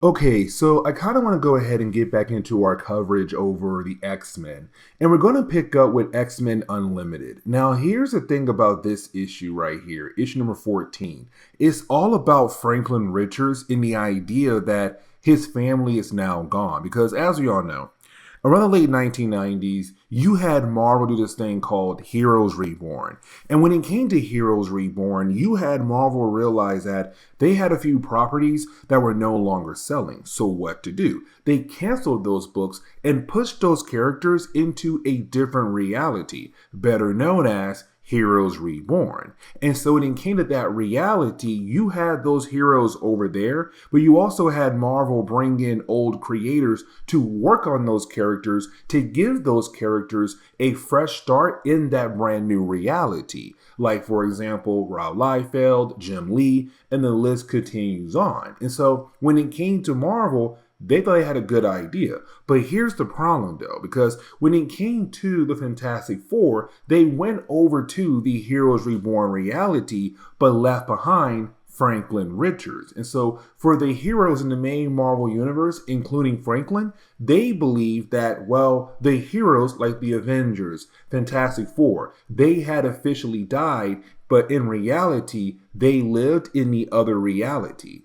Okay, so I kind of want to go ahead and get back into our coverage over the X-Men, and we're going to pick up with X-Men Unlimited. Now, here's the thing about this issue right here, issue number 14. It's all about Franklin Richards and the idea that his family is now gone, because as we all know, around the late 1990s, you had Marvel do this thing called Heroes Reborn. And when it came to Heroes Reborn, you had Marvel realize that they had a few properties that were no longer selling. So what to do? They canceled those books and pushed those characters into a different reality, better known as Heroes Reborn. And so when it came to that reality, you had those heroes over there, but you also had Marvel bring in old creators to work on those characters to give those characters a fresh start in that brand new reality. Like, for example, Rob Liefeld, Jim Lee, and the list continues on. And so when it came to Marvel, they thought they had a good idea. But here's the problem, though, because when it came to the Fantastic Four, they went over to the Heroes Reborn reality, but left behind Franklin Richards. And so for the heroes in the main Marvel universe, including Franklin, they believe that, well, the heroes like the Avengers, Fantastic Four, they had officially died, but in reality, they lived in the other reality.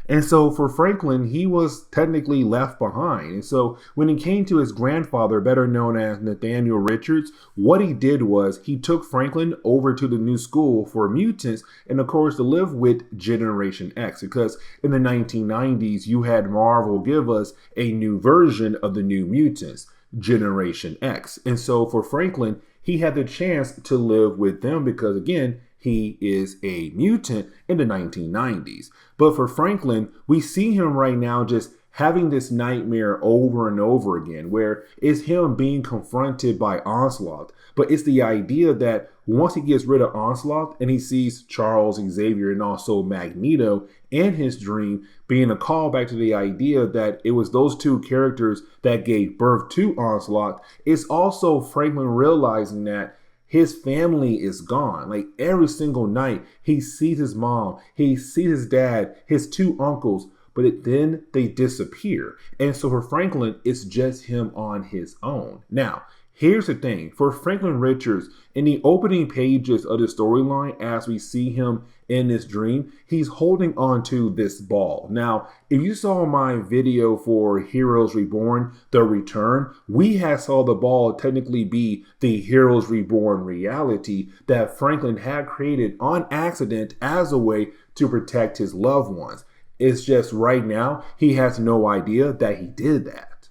And so for Franklin, he was technically left behind. And so when it came to his grandfather, better known as Nathaniel Richards, what he did was he took Franklin over to the new school for mutants and, of course, to live with Generation X. Because in the 1990s, you had Marvel give us a new version of the New Mutants, Generation X. And so for Franklin, he had the chance to live with them because, again, he is a mutant in the 1990s. But for Franklin, we see him right now just having this nightmare over and over again, where it's him being confronted by Onslaught. But it's the idea that once he gets rid of Onslaught and he sees Charles Xavier and also Magneto in his dream, being a callback to the idea that it was those two characters that gave birth to Onslaught, it's also Franklin realizing that his family is gone. Like every single night, he sees his mom, he sees his dad, his two uncles, but then they disappear. And so for Franklin, it's just him on his own. Now, here's the thing. For Franklin Richards, in the opening pages of the storyline, as we see him in this dream, he's holding on to this ball. Now, if you saw my video for Heroes Reborn, The Return, we had saw the ball technically be the Heroes Reborn reality that Franklin had created on accident as a way to protect his loved ones. It's just right now, he has no idea that he did that.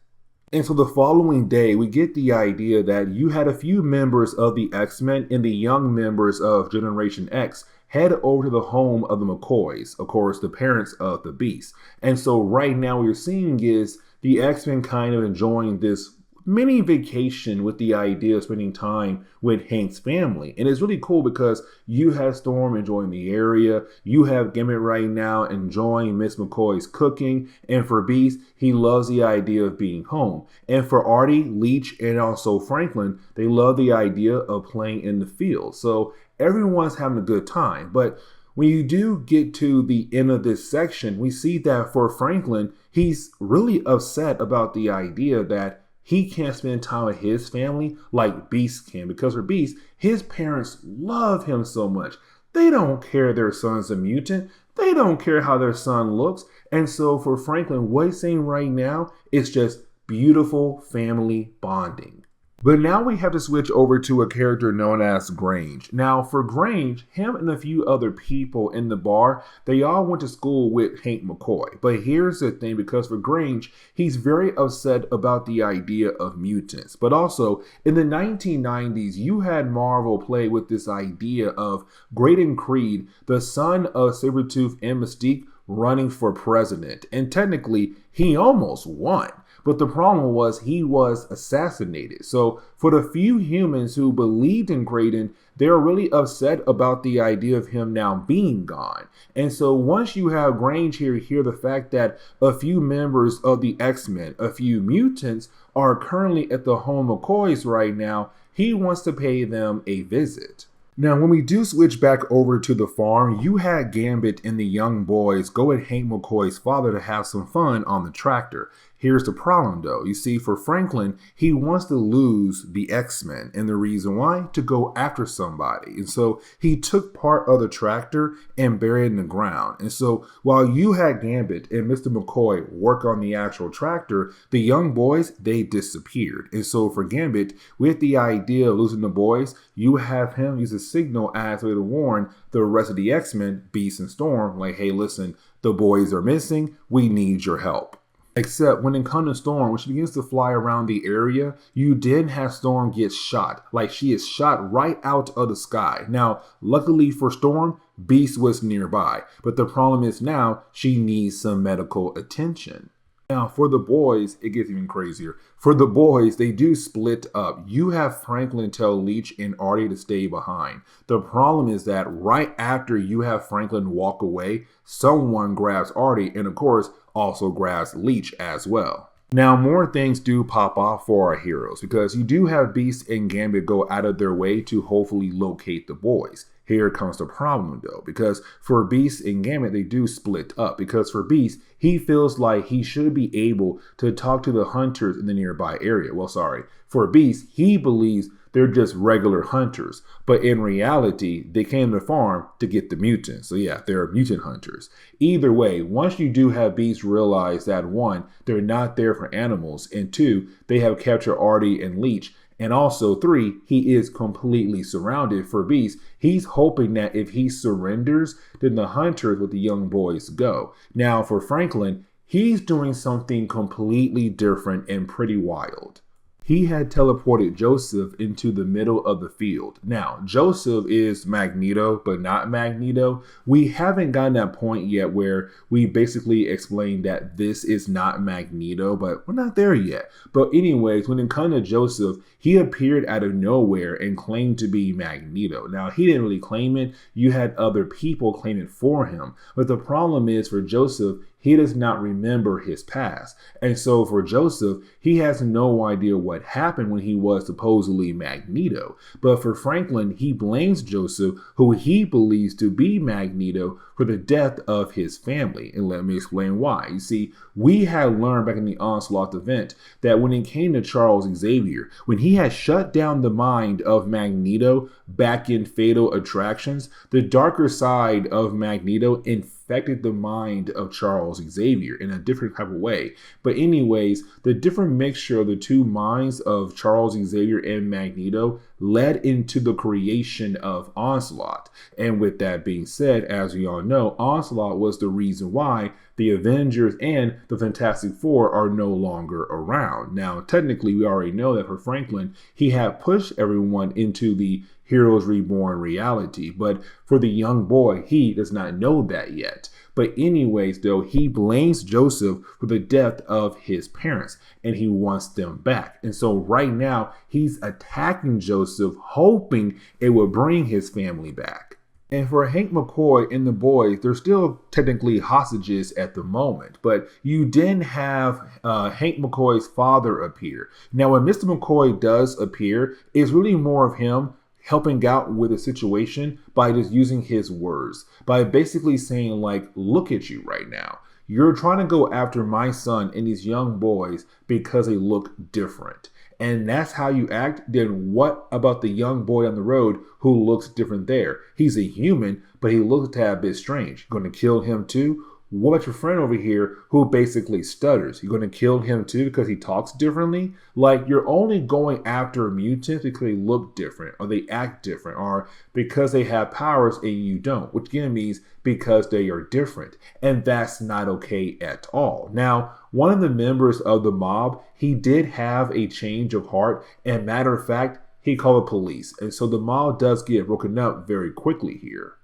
And so the following day, we get the idea that you had a few members of the X-Men and the young members of Generation X head over to the home of the McCoys, of course, the parents of the Beast. And so right now what you're seeing is the X-Men kind of enjoying this mini vacation with the idea of spending time with Hank's family. And it's really cool because you have Storm enjoying the area, you have Gimmick right now enjoying Miss McCoy's cooking, and for Beast, he loves the idea of being home. And for Artie, Leech, and also Franklin, they love the idea of playing in the field. So everyone's having a good time. But when you do get to the end of this section, we see that for Franklin, he's really upset about the idea that he can't spend time with his family like Beast can, because for Beast, his parents love him so much. They don't care their son's a mutant. They don't care how their son looks. And so for Franklin, what he's saying right now is just beautiful family bonding. But now we have to switch over to a character known as Grange. Now, for Grange, him and a few other people in the bar, they all went to school with Hank McCoy. But here's the thing, because for Grange, he's very upset about the idea of mutants. But also, in the 1990s, you had Marvel play with this idea of Graydon Creed, the son of Sabretooth and Mystique, running for president. And technically, he almost won. But the problem was he was assassinated. So for the few humans who believed in Graydon, they're really upset about the idea of him now being gone. And so once you have Grange here, hear the fact that a few members of the X-Men, a few mutants, are currently at the home of McCoys right now, he wants to pay them a visit. Now, when we do switch back over to the farm, you had Gambit and the young boys go at Hank McCoy's father to have some fun on the tractor. Here's the problem though. You see, for Franklin, he wants to lose the X-Men, and the reason why? To go after somebody. And so he took part of the tractor and buried it in the ground. And so while you had Gambit and Mr. McCoy work on the actual tractor, the young boys, they disappeared. And so for Gambit, with the idea of losing the boys, you have him use a signal as a way to warn the rest of the X-Men, Beast and Storm, like, hey, listen, the boys are missing. We need your help. Except when it comes to Storm, when she begins to fly around the area, you did have Storm get shot. Like, she is shot right out of the sky. Now, luckily for Storm, Beast was nearby. But the problem is now she needs some medical attention. Now, for the boys, it gets even crazier. For the boys, they do split up. You have Franklin tell Leech and Artie to stay behind. The problem is that right after you have Franklin walk away, someone grabs Artie and, of course, also grabs Leech as well. Now, more things do pop off for our heroes because you do have Beast and Gambit go out of their way to hopefully locate the boys. Here comes the problem though, because for Beast and Gambit, they do split up. Because for Beast, he feels like he should be able to talk to the hunters in the nearby area. Well, sorry. For Beast, he believes they're just regular hunters. But in reality, they came to the farm to get the mutants. So yeah, they're mutant hunters. Either way, once you do have Beast realize that one, they're not there for animals, and two, they have captured Artie and Leech, and also three, he is completely surrounded. For Beast, he's hoping that if he surrenders, then the hunters with the young boys go. Now for Franklin, he's doing something completely different and pretty wild. He had teleported Joseph into the middle of the field. Now, Joseph is Magneto, but not Magneto. We haven't gotten that point yet where we basically explained that this is not Magneto, but we're not there yet. But anyways, when it comes to Joseph, he appeared out of nowhere and claimed to be Magneto. Now, he didn't really claim it. You had other people claim it for him. But the problem is for Joseph, he does not remember his past. And so for Joseph, he has no idea what happened when he was supposedly Magneto. But for Franklin, he blames Joseph, who he believes to be Magneto, for the death of his family. And let me explain why. You see, we had learned back in the Onslaught event that when it came to Charles Xavier, when he had shut down the mind of Magneto back in Fatal Attractions, the darker side of Magneto infected the mind of Charles Xavier in a different type of way. But anyways, the different mixture of the two minds of Charles Xavier and Magneto led into the creation of Onslaught. And with that being said, as we all know, Onslaught was the reason why the Avengers and the Fantastic Four are no longer around. Now, technically, we already know that for Franklin, he had pushed everyone into the Heroes Reborn reality. But for the young boy, he does not know that yet. But anyways, though, he blames Joseph for the death of his parents and he wants them back. And so right now, he's attacking Joseph, hoping it will bring his family back. And for Hank McCoy and the boys, they're still technically hostages at the moment. But you didn't have Hank McCoy's father appear. Now, when Mr. McCoy does appear, it's really more of him helping out with a situation by just using his words, by basically saying like, look at you right now. You're trying to go after my son and these young boys because they look different. And that's how you act. Then what about the young boy on the road who looks different there? He's a human, but he looks a tad bit strange. You're going to kill him too? What about your friend over here who basically stutters? You're going to kill him too because he talks differently? Like, you're only going after mutants because they look different or they act different or because they have powers and you don't, which again means because they are different. And that's not okay at all. Now, one of the members of the mob, he did have a change of heart, and matter of fact, he called the police. And so the mob does get broken up very quickly here.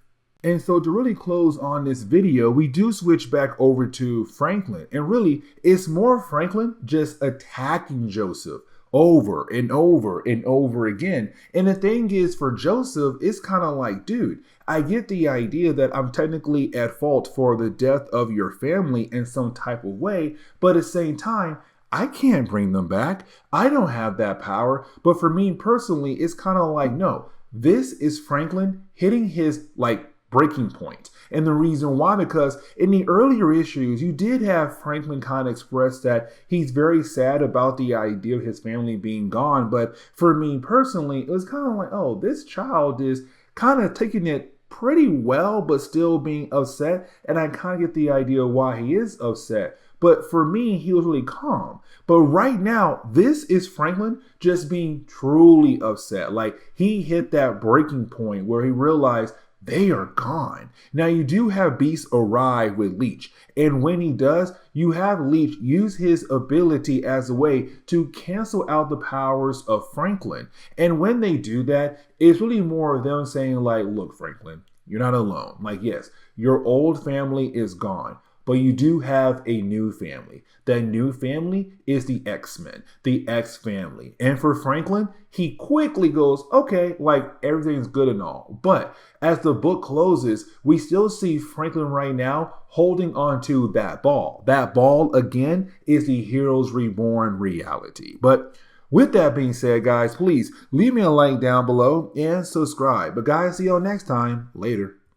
And so to really close on this video, we do switch back over to Franklin. And really, it's more Franklin just attacking Joseph over and over and over again. And the thing is, for Joseph, it's kind of like, dude, I get the idea that I'm technically at fault for the death of your family in some type of way, but at the same time, I can't bring them back. I don't have that power. But for me personally, it's kind of like, no, This is Franklin hitting his breaking point. And the reason why, because in the earlier issues, you did have Franklin kind of express that he's very sad about the idea of his family being gone. But for me personally, it was kind of like, oh, this child is kind of taking it pretty well, but still being upset. And I kind of get the idea why he is upset. But for me, he was really calm. But right now, this is Franklin just being truly upset. Like, he hit that breaking point where he realized they are gone. Now, you do have Beast arrive with Leech. And when he does, you have Leech use his ability as a way to cancel out the powers of Franklin. And when they do that, it's really more of them saying like, look, Franklin, you're not alone. Like, yes, your old family is gone, but you do have a new family. That new family is the X-Men, the X family. And for Franklin, he quickly goes, okay, like everything's good and all. But as the book closes, we still see Franklin right now holding on to that ball. That ball, again, is the Heroes Reborn reality. But with that being said, guys, please leave me a like down below and subscribe. But guys, see y'all next time. Later.